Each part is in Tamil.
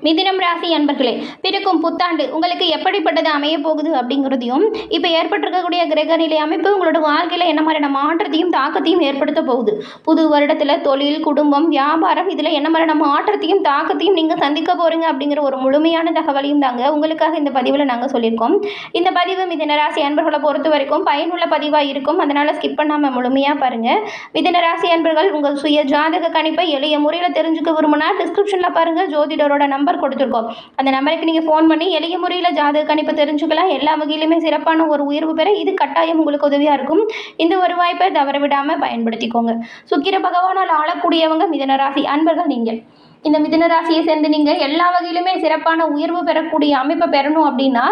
மிதினம் ராசி அன்பர்களே, பிறக்கும் புத்தாண்டு உங்களுக்கு எப்படிப்பட்டது அமைய போகுது அப்படிங்கிறதையும், இப்போ ஏற்பட்டிருக்கக்கூடிய கிரக நிலை அமைப்பு உங்களோட வாழ்க்கையில் என்ன மாதிரியான மாற்றத்தையும் தாக்கத்தையும் ஏற்படுத்த போகுது. புது வருடத்தில் தொழில், குடும்பம், வியாபாரம் இதில் என்ன மாதிரியான மாற்றத்தையும் தாக்கத்தையும் நீங்கள் சந்திக்க போகிறீங்க அப்படிங்கிற ஒரு முழுமையான தகவலையும் தாங்க உங்களுக்காக இந்த பதிவில் நாங்கள் சொல்லியிருக்கோம். இந்த பதிவு மிதின ராசி அன்பர்களை பொறுத்த வரைக்கும் பயனுள்ள பதிவாக இருக்கும். அதனால் ஸ்கிப் பண்ணாமல் முழுமையாக பாருங்கள். மிதின ராசி அன்பர்கள் உங்கள் சுய ஜாதக கணிப்பை எளிய முறையில் தெரிஞ்சுக்க விரும்பினா டிஸ்கிரிப்ஷனில் பாருங்கள், ஜோதிடரோட நம்பர் கொடுத்துருக்கோம். அந்த நம்பருக்கு நீங்கள் ஃபோன் பண்ணி எளிய முறையில் ஜாதக கணிப்பு தெரிஞ்சுக்கலாம். எல்லா வகையிலுமே சிறப்பான ஒரு உயர்வு பெற இது கட்டாயம் உங்களுக்கு உதவியாக இருக்கும். இந்த ஒரு வாய்ப்பை தவற விடாமல் பயன்படுத்திக்கோங்க. சுக்கிர பகவானால் ஆளக்கூடியவங்க மிதுன ராசி அன்பர்கள் நீங்கள். இந்த மிதுன ராசியை சேர்ந்து நீங்கள் எல்லா வகையிலுமே சிறப்பான உயர்வு பெறக்கூடிய அமைப்பை பெறணும் அப்படின்னா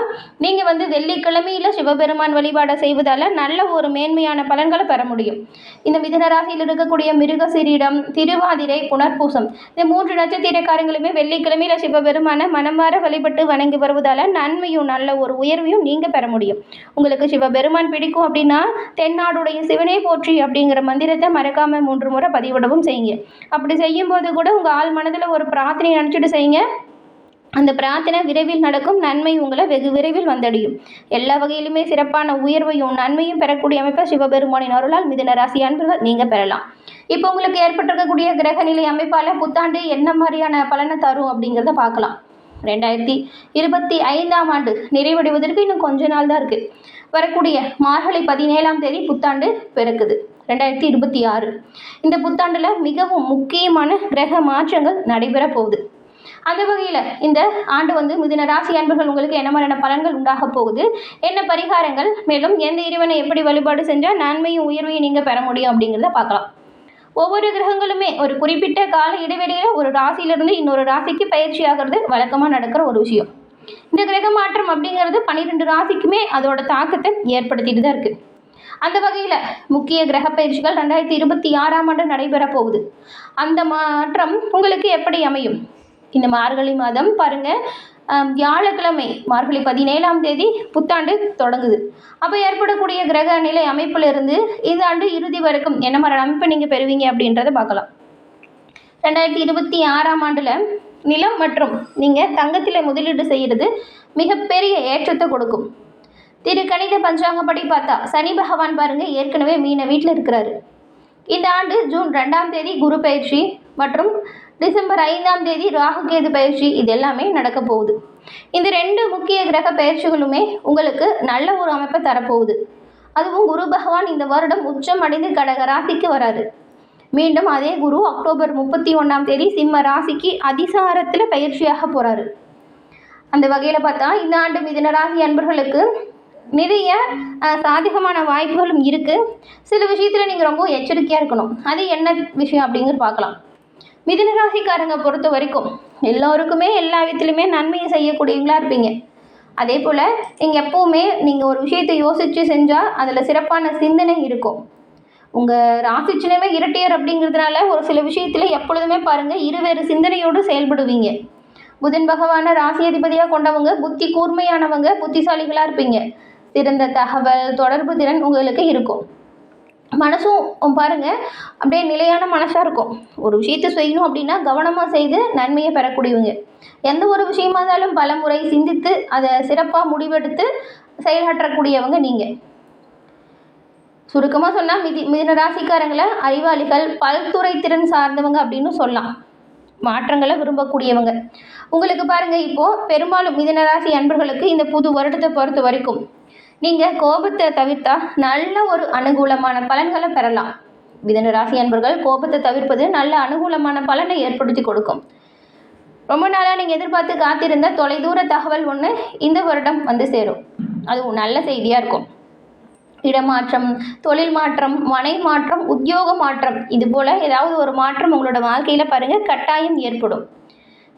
நீங்கள் வெள்ளிக்கிழமையில் சிவபெருமான் வழிபாடை செய்வதால் நல்ல ஒரு மேன்மையான பலன்களை பெற முடியும். இந்த மிதுன ராசியில் இருக்கக்கூடிய மிருகசீரிடம், திருவாதிரை, புனர்பூசம் இந்த 3 நட்சத்திரக்காரங்களுமே வெள்ளிக்கிழமையில் சிவபெருமான மனமாற வழிபட்டு வணங்கி வருவதால் நன்மையும் நல்ல ஒரு உயர்வையும் நீங்கள் பெற முடியும். உங்களுக்கு சிவபெருமான் பிடிக்கும் அப்படின்னா தென்னாடுடைய சிவனே போற்றி அப்படிங்கிற மந்திரத்தை மறக்காமல் 3 முறை பதிவிடவும் செய்யுங்க. அப்படி செய்யும்போது கூட உங்கள் ஆள் மனதில் ஒரு பிரார்த்தனை நினச்சிட்டு செய்யுங்க. அந்த பிரார்த்தனை விரைவில் நடக்கும். நன்மை உங்களை வெகு விரைவில் வந்தடையும். எல்லா வகையிலுமே சிறப்பான உயர்வையும் நன்மையும் பெறக்கூடிய அமைப்பை சிவபெருமானின் அருளால் மிதுன ராசி அன்பர்கள் நீங்கள் பெறலாம். இப்போ உங்களுக்கு ஏற்பட்டிருக்கக்கூடிய கிரகநிலை அமைப்பால் புத்தாண்டு என்ன மாதிரியான பலனை தரும் அப்படிங்கிறத பார்க்கலாம். 2025ஆம் ஆண்டு நிறைவடைவதற்கு இன்னும் கொஞ்ச நாள் தான் இருக்குது. வரக்கூடிய மார்கழி 17ஆம் தேதி புத்தாண்டு பிறக்குது 2026. இந்த புத்தாண்டில் மிகவும் முக்கியமான கிரக மாற்றங்கள் நடைபெற போகுது. அந்த வகையில் இந்த ஆண்டு மிதுன ராசி அன்பர்கள் உங்களுக்கு என்ன மாதிரியான பலன்கள் உண்டாக போகுது, என்ன பரிகாரங்கள், மேலும் எந்த இறைவனை எப்படி வழிபாடு செஞ்சால் நன்மையும் உயர்வையும் நீங்கள் பெற முடியும் அப்படிங்கிறத பார்க்கலாம். ஒவ்வொரு கிரகங்களுமே ஒரு குறிப்பிட்ட கால இடைவெளியில் ஒரு ராசியிலிருந்து இன்னொரு ராசிக்கு பயிற்சி ஆகிறது வழக்கமாக நடக்கிற ஒரு விஷயம். இந்த கிரக மாற்றம் அப்படிங்கிறது 12 ராசிக்குமே அதோட தாக்கத்தை ஏற்படுத்திட்டு தான் இருக்குது. அந்த வகையில் முக்கிய கிரக பயிற்சிகள் 2026ஆம் ஆண்டு நடைபெற போகுது. அந்த மாற்றம் உங்களுக்கு எப்படி அமையும்? இந்த மார்கழி மாதம் பாருங்கள், வியாழக்கிழமை மார்கழி 17ஆம் தேதி புத்தாண்டு தொடங்குது. அப்போ ஏற்படக்கூடிய கிரக நிலை அமைப்பிலிருந்து இந்த ஆண்டு இறுதி வரைக்கும் என்ன மாதிரி அமைப்பை நீங்கள் பெறுவீங்க அப்படின்றத பார்க்கலாம். 2026ஆம் ஆண்டில் நிலம் மற்றும் நீங்கள் தங்கத்தில் முதலீடு செய்கிறது மிகப்பெரிய ஏற்றத்தை கொடுக்கும். திருக்கணித பஞ்சாங்கப்படி பார்த்தா சனி பகவான் பாருங்கள் ஏற்கனவே மீன வீட்டில் இருக்கிறாரு. இந்த ஆண்டு ஜூன் 2ஆம் தேதி குரு பயிற்சி மற்றும் டிசம்பர் 5ஆம் தேதி ராகுகேது பயிற்சி இது எல்லாமே நடக்க போகுது. இந்த 2 முக்கிய கிரக பயிற்சிகளுமே உங்களுக்கு நல்ல ஒரு அமைப்பை தரப்போகுது. அதுவும் குரு பகவான் இந்த வருடம் உச்சம் அடைந்து கடக ராசிக்கு வராது. மீண்டும் அதே குரு அக்டோபர் 31ஆம் தேதி சிம்ம ராசிக்கு அதிசாரத்தில் பயிற்சியாக போகிறாரு. அந்த வகையில் பார்த்தா இந்த ஆண்டு மிதுன ராசி அன்பர்களுக்கு நிறைய சாதகமான வாய்ப்புகளும் இருக்குது. சில விஷயத்தில் நீங்கள் ரொம்ப எச்சரிக்கையாக இருக்கணும். அது என்ன விஷயம் அப்படிங்கிறது பார்க்கலாம். மிதுன ராசிக்காரங்க பொறுத்த வரைக்கும் எல்லோருக்குமே எல்லா விதத்துலையுமே நன்மையை செய்யக்கூடியவங்களா இருப்பீங்க. அதே போல் நீங்கள் எப்போவுமே நீங்கள் ஒரு விஷயத்தை யோசித்து செஞ்சால் அதில் சிறப்பான சிந்தனை இருக்கும். உங்கள் ராசி சின்னமே இரட்டையர் அப்படிங்கிறதுனால ஒரு சில விஷயத்தில் எப்பொழுதுமே பாருங்கள் இருவேறு சிந்தனையோடு செயல்படுவீங்க. புதன் பகவான ராசி அதிபதியாக கொண்டவங்க புத்தி கூர்மையானவங்க, புத்திசாலிகளாக இருப்பீங்க. சிறந்த தகவல் தொடர்பு திறன் உங்களுக்கு இருக்கும். மனசும் பாருங்கள் அப்படியே நிலையான மனசாக இருக்கும். ஒரு விஷயத்தை செய்யணும் அப்படின்னா கவனமாக செய்து நன்மையை பெறக்கூடியவங்க. எந்த ஒரு விஷயமா இருந்தாலும் பல முறை சிந்தித்து அதை சிறப்பாக முடிவெடுத்து செயலாற்றக்கூடியவங்க நீங்கள். சுருக்கமாக சொன்னால் மிதுன ராசிக்காரங்களை அறிவாளிகள், பல்துறை திறன் சார்ந்தவங்க அப்படின்னு சொல்லலாம். மாற்றங்களை விரும்பக்கூடியவங்க. உங்களுக்கு பாருங்கள், இப்போது பெரும்பாலும் மிதுன ராசி அன்பர்களுக்கு இந்த புது வருடத்தை பொறுத்த வரைக்கும் நீங்கள் கோபத்தை தவிர்த்தா நல்ல ஒரு அனுகூலமான பலன்களை பெறலாம். மிதுன ராசி அன்பர்கள் கோபத்தை தவிர்ப்பது நல்ல அனுகூலமான பலனை ஏற்படுத்தி கொடுக்கும். ரொம்ப நாளாக நீங்கள் எதிர்பார்த்து காத்திருந்த தொலைதூர தகவல் ஒன்று இந்த வருடம் சேரும். அது நல்ல செய்தியாக இருக்கும். இடமாற்றம், தொழில் மாற்றம், மனை மாற்றம், உத்தியோக மாற்றம், இது போல் ஏதாவது ஒரு மாற்றம் உங்களோட வாழ்க்கையில் பாருங்கள் கட்டாயம் ஏற்படும்.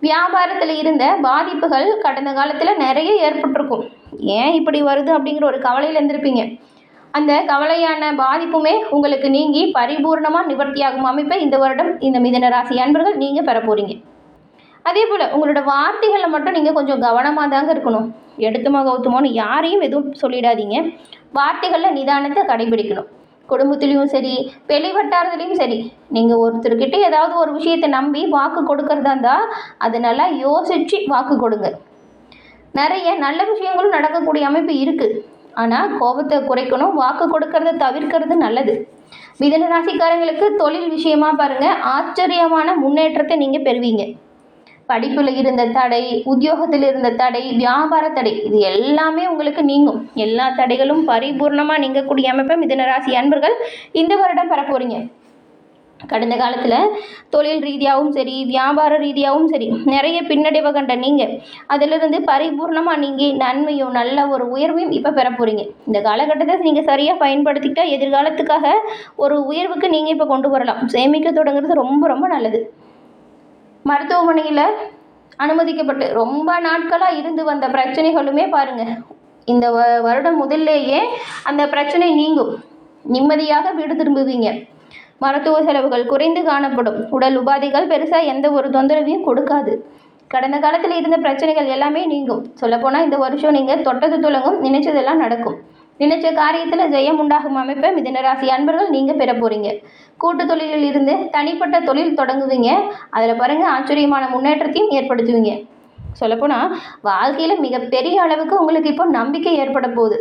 வியாபாரத்தில் இருந்த பாதிப்புகள் கடந்த காலத்தில் நிறைய ஏற்பட்டிருக்கும். ஏன் இப்படி வருது அப்படிங்கிற ஒரு கவலையில் இருந்திருப்பீங்க. அந்த கவலையான பாதிப்புமே உங்களுக்கு நீங்கி பரிபூர்ணமாக நிவர்த்தியாகும் அமைப்பை இந்த வருடம் இந்த மிதுன ராசி அன்பர்கள் நீங்கள் பெற போகிறீங்க. அதே போல் உங்களோட வார்த்தைகளை மட்டும் நீங்கள் கொஞ்சம் கவனமாக தாங்க இருக்கணும். எடுத்துமோ கவுத்துமோன்னு யாரையும் எதுவும் சொல்லிடாதீங்க. வார்த்தைகளில் நிதானத்தை கடைபிடிக்கணும். குடும்பத்துலேயும் சரி, வெளி வட்டாரத்துலேயும் சரி, நீங்கள் ஒருத்தர்கிட்ட ஏதாவது ஒரு விஷயத்தை நம்பி வாக்கு கொடுக்கறதா இருந்தால் அது நல்லா யோசித்து வாக்கு கொடுங்க. நிறைய நல்ல விஷயங்களும் நடக்கக்கூடிய அமைப்பு இருக்குது. ஆனால் கோபத்தை குறைக்கணும், வாக்கு கொடுக்கறத தவிர்க்கிறது நல்லது. மிதுன ராசிக்காரங்களுக்கு தொழில் விஷயமா பாருங்கள், ஆச்சரியமான முன்னேற்றத்தை நீங்கள் பெறுவீங்க. படிப்பில் இருந்த தடை, உத்தியோகத்தில் இருந்த தடை, வியாபார தடை, இது எல்லாமே உங்களுக்கு நீங்கும். எல்லா தடைகளும் பரிபூர்ணமாக நீங்கக்கூடிய அமைப்பை மிதுன ராசி அன்பர்கள் இந்த வருடம் பெற போகிறீங்க. கடந்த காலத்தில் தொழில் ரீதியாகவும் சரி, வியாபார ரீதியாகவும் சரி, நிறைய பின்னடைவை கண்ட நீங்கள் அதிலிருந்து பரிபூர்ணமாக நீங்கள் நன்மையும் நல்ல ஒரு உயர்வையும் இப்போ பெற போகிறீங்க. இந்த காலகட்டத்தை நீங்கள் சரியாக பயன்படுத்திக்கிட்டா எதிர்காலத்துக்காக ஒரு உயர்வுக்கு நீங்கள் இப்போ கொண்டு வரலாம். சேமிக்க தொடங்குறது ரொம்ப ரொம்ப நல்லது. மருத்துவமனையில் அனுமதிக்கப்பட்டு ரொம்ப நாட்களாக இருந்து வந்த பிரச்சனைகளுமே பாருங்கள், இந்த வருடம் முதல்லேயே அந்த பிரச்சனை நீங்கும். நிம்மதியாக வீடு திரும்புவீங்க. மருத்துவ செலவுகள் குறைந்து காணப்படும். உடல் உபாதைகள் பெருசாக எந்த ஒரு தொந்தரவையும் கொடுக்காது. கடந்த காலத்தில் இருந்த பிரச்சனைகள் எல்லாமே நீங்கும். சொல்லப்போனால் இந்த வருஷம் நீங்கள் தொட்டது துலங்கும், நினைச்சதெல்லாம் நடக்கும். நினைச்ச காரியத்தில் ஜெயம் உண்டாகும் அமைப்பை மிதுன ராசி அன்பர்கள் நீங்கள் பெற போகிறீங்க. கூட்டு தொழிலில் இருந்து தனிப்பட்ட தொழில் தொடங்குவீங்க. அதில் பாருங்கள், ஆச்சரியமான முன்னேற்றத்தையும் ஏற்படுத்துவீங்க. சொல்லப்போனால் வாழ்க்கையில் மிகப்பெரிய அளவுக்கு உங்களுக்கு இப்போ நம்பிக்கை ஏற்பட போகுது.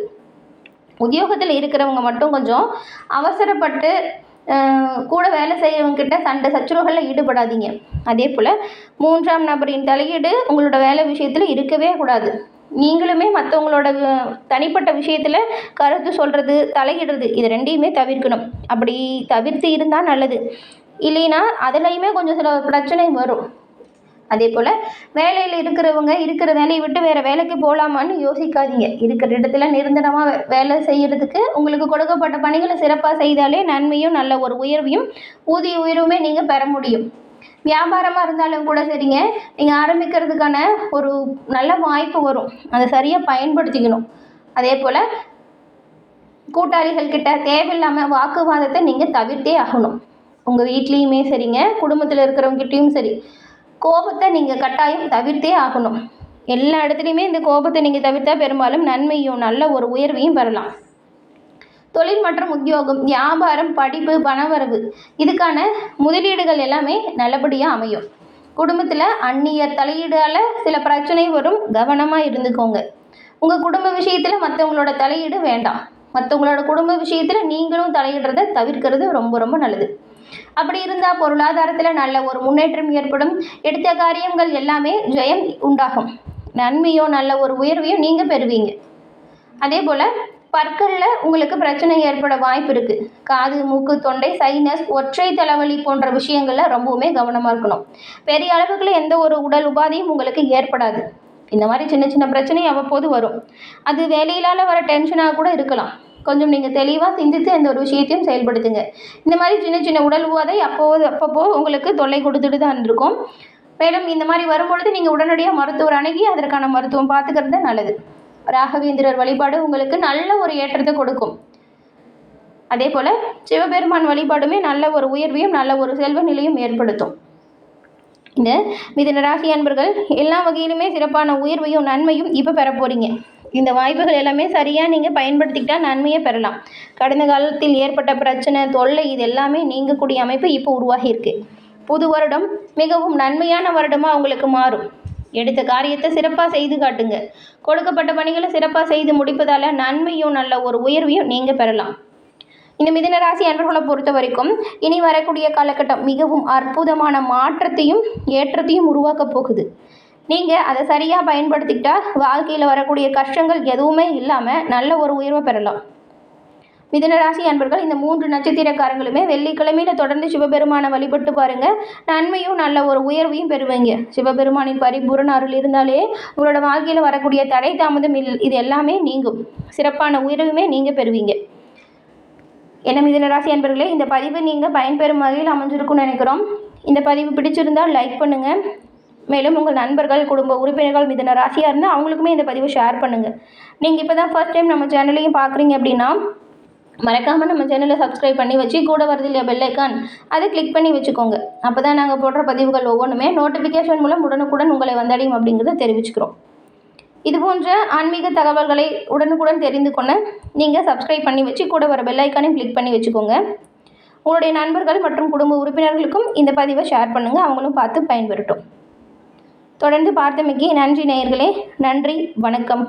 உத்தியோகத்தில் இருக்கிறவங்க மட்டும் கொஞ்சம் அவசரப்பட்டு கூட வேலை செய்கிறவங்ககிட்ட சண்டை சச்சரவுகளில் ஈடுபடாதீங்க. அதே போல் 3ஆம் நபரின் தலையீடு உங்களோட வேலை விஷயத்தில் இருக்கவே கூடாது. நீங்களுமே மற்றவங்களோட தனிப்பட்ட விஷயத்தில் கருத்து சொல்கிறது, தலையிடுறது, இது ரெண்டையுமே தவிர்க்கணும். அப்படி தவிர்த்து இருந்தால் நல்லது. இல்லைன்னா அதுலேயுமே கொஞ்சம் சில பிரச்சனை வரும். அதே போல் வேலையில் இருக்கிறவங்க இருக்கிற வேலையை விட்டு வேறு வேலைக்கு போகலாமான்னு யோசிக்காதீங்க. இருக்கிற இடத்துல நிரந்தரமாக வேலை செய்கிறதுக்கு உங்களுக்கு கொடுக்கப்பட்ட பணிகளை சிறப்பாக செய்தாலே நன்மையும் நல்ல ஒரு உயர்வையும் ஊதிய உயர்வுமே நீங்கள் பெற முடியும். வியாபாரமாக இருந்தாலும் கூட சரிங்க, நீங்கள் ஆரம்பிக்கிறதுக்கான ஒரு நல்ல வாய்ப்பு வரும். அதை சரியாக பயன்படுத்திக்கணும். அதே போல் கூட்டாளிகள் கிட்ட தேவையில்லாமல் வாக்குவாதத்தை நீங்கள் தவிர்த்தே ஆகணும். உங்கள் வீட்லேயுமே சரிங்க, குடும்பத்தில் இருக்கிறவங்ககிட்டையும் சரி, கோபத்தை நீங்கள் கட்டாயம் தவிர்த்தே ஆகணும். எல்லா இடத்துலையுமே இந்த கோபத்தை நீங்கள் தவிர்த்தா பெரும்பாலும் நன்மையும் நல்ல ஒரு உயர்வையும் பெறலாம். தொழில் மற்றும் உத்தியோகம், வியாபாரம், படிப்பு, பணவரவு, இதுக்கான முதலீடுகள் எல்லாமே நல்லபடியாக அமையும். குடும்பத்தில் அந்நியர் தலையீடால் சில பிரச்சனை வரும், கவனமாக இருந்துக்கோங்க. உங்கள் குடும்ப விஷயத்தில் மற்றவங்களோட தலையீடு வேண்டாம். மற்றவங்களோட குடும்ப விஷயத்தில் நீங்களும் தலையிடுறதை தவிர்க்கிறது ரொம்ப ரொம்ப நல்லது. அப்படி இருந்தால் பொருளாதாரத்தில் நல்ல ஒரு முன்னேற்றம் ஏற்படும். எடுத்த காரியங்கள் எல்லாமே ஜெயம் உண்டாகும். நன்மையும் நல்ல ஒரு உயர்வையும் நீங்கள் பெறுவீங்க. அதே போல் பற்களில் உங்களுக்கு பிரச்சனை ஏற்பட வாய்ப்பு இருக்குது. காது, மூக்கு, தொண்டை, சைனஸ், ஒற்றை தலைவலி போன்ற விஷயங்களில் ரொம்பவுமே கவனமாக இருக்கணும். பெரிய அளவுக்குள்ள எந்த ஒரு உடல் உபாதையும் உங்களுக்கு ஏற்படாது. இந்த மாதிரி சின்ன சின்ன பிரச்சனை அவ்வப்போது வரும். அது வேலையிலால் வர டென்ஷனாக கூட இருக்கலாம். கொஞ்சம் நீங்கள் தெளிவாக சிந்தித்து எந்த ஒரு விஷயத்தையும் செயல்படுத்துங்க. இந்த மாதிரி சின்ன சின்ன உடல் உபாதை அப்பப்போ உங்களுக்கு தொல்லை கொடுத்துட்டு தான் இருக்கும். மேலும் இந்த மாதிரி வரும்பொழுது நீங்கள் உடனடியாக மருத்துவர் அணுகி அதற்கான மருத்துவம் பார்த்துக்கிறது நல்லது. ராகவேந்திரர் வழிபாடு உங்களுக்கு நல்ல ஒரு ஏற்றத்தை கொடுக்கும். அதே போல் சிவபெருமான் வழிபாடுமே நல்ல ஒரு உயர்வையும் நல்ல ஒரு செல்வ நிலையும் ஏற்படுத்தும். இந்த மிதுன ராசி அன்பர்கள் எல்லா வகையிலுமே சிறப்பான உயர்வையும் நன்மையும் இப்போ பெற போகிறீங்க. இந்த வாய்ப்புகள் எல்லாமே சரியாக நீங்கள் பயன்படுத்திக்கிட்டால் நன்மையை பெறலாம். கடந்த காலத்தில் ஏற்பட்ட பிரச்சனை, தொல்லை, இது எல்லாமே நீங்கக்கூடிய அமைப்பு இப்போ உருவாகியிருக்கு. புது வருடம் மிகவும் நன்மையான வருடமாக உங்களுக்கு மாறும். எடுத்த காரியத்தை சிறப்பாக செய்து காட்டுங்க. கொடுக்கப்பட்ட பணிகளை சிறப்பாக செய்து முடிப்பதால் நன்மையும் நல்ல ஒரு உயர்வையும் நீங்கள் பெறலாம். இந்த மிதுன ராசி அன்பர்களை பொறுத்த வரைக்கும் இனி வரக்கூடிய காலகட்டம் மிகவும் அற்புதமான மாற்றத்தையும் ஏற்றத்தையும் உருவாக்கப் போகுது. நீங்கள் அதை சரியாக பயன்படுத்திக்கிட்டா வாழ்க்கையில் வரக்கூடிய கஷ்டங்கள் எதுவுமே இல்லாமல் நல்ல ஒரு உயர்வை பெறலாம். மிதுன ராசி அன்பர்கள் இந்த 3 நட்சத்திரக்காரங்களுமே வெள்ளிக்கிழமையில் தொடர்ந்து சிவபெருமானை வழிபட்டு பாருங்கள். நன்மையும் நல்ல ஒரு உயர்வையும் பெறுவீங்க. சிவபெருமானின் பரிபூரண அருள் இருந்தாலே உங்களோட வாழ்க்கையில் வரக்கூடிய தடை தாமதம் இது எல்லாமே நீங்கும். சிறப்பான உயர்வுமே நீங்கள் பெறுவீங்க. என்ன மிதுன ராசி அன்பர்களே, இந்த பதிவு நீங்கள் பயன்பெறும் வகையில் அமைஞ்சிருக்கும்னு நினைக்கிறோம். இந்த பதிவு பிடிச்சிருந்தால் லைக் பண்ணுங்கள். மேலும் உங்கள் நண்பர்கள், குடும்ப உறுப்பினர்கள் மிதுன ராசியாக இருந்தால் அவங்களுக்குமே இந்த பதிவை ஷேர் பண்ணுங்கள். நீங்கள் இப்போ தான் ஃபர்ஸ்ட் டைம் நம்ம சேனலையும் பார்க்குறீங்க அப்படின்னா மறக்காமல் நம்ம சேனலை சப்ஸ்கிரைப் பண்ணி வச்சு கூட வருது இல்லையா பெல் ஐக்கான், அதை கிளிக் பண்ணி வச்சுக்கோங்க. அப்போ தான் நாங்கள் போடுற பதிவுகள் ஒவ்வொன்றுமே நோட்டிஃபிகேஷன் மூலம் உடனுக்குடன் உங்களை வந்தடையும் அப்படிங்கிறத தெரிவிச்சுக்கிறோம். இது போன்ற ஆன்மீக தகவல்களை உடனுக்குடன் தெரிந்து கொள்ள நீங்கள் சப்ஸ்கிரைப் பண்ணி வச்சு கூட வர பெல் ஐக்கானையும் கிளிக் பண்ணி வச்சுக்கோங்க. உங்களுடைய நண்பர்கள் மற்றும் குடும்ப உறுப்பினர்களுக்கும் இந்த பதிவை ஷேர் பண்ணுங்கள், அவங்களும் பார்த்து பயன்பெறட்டும். தொடர்ந்து பார்த்தமைக்கு நன்றி நேயர்களே. நன்றி, வணக்கம்.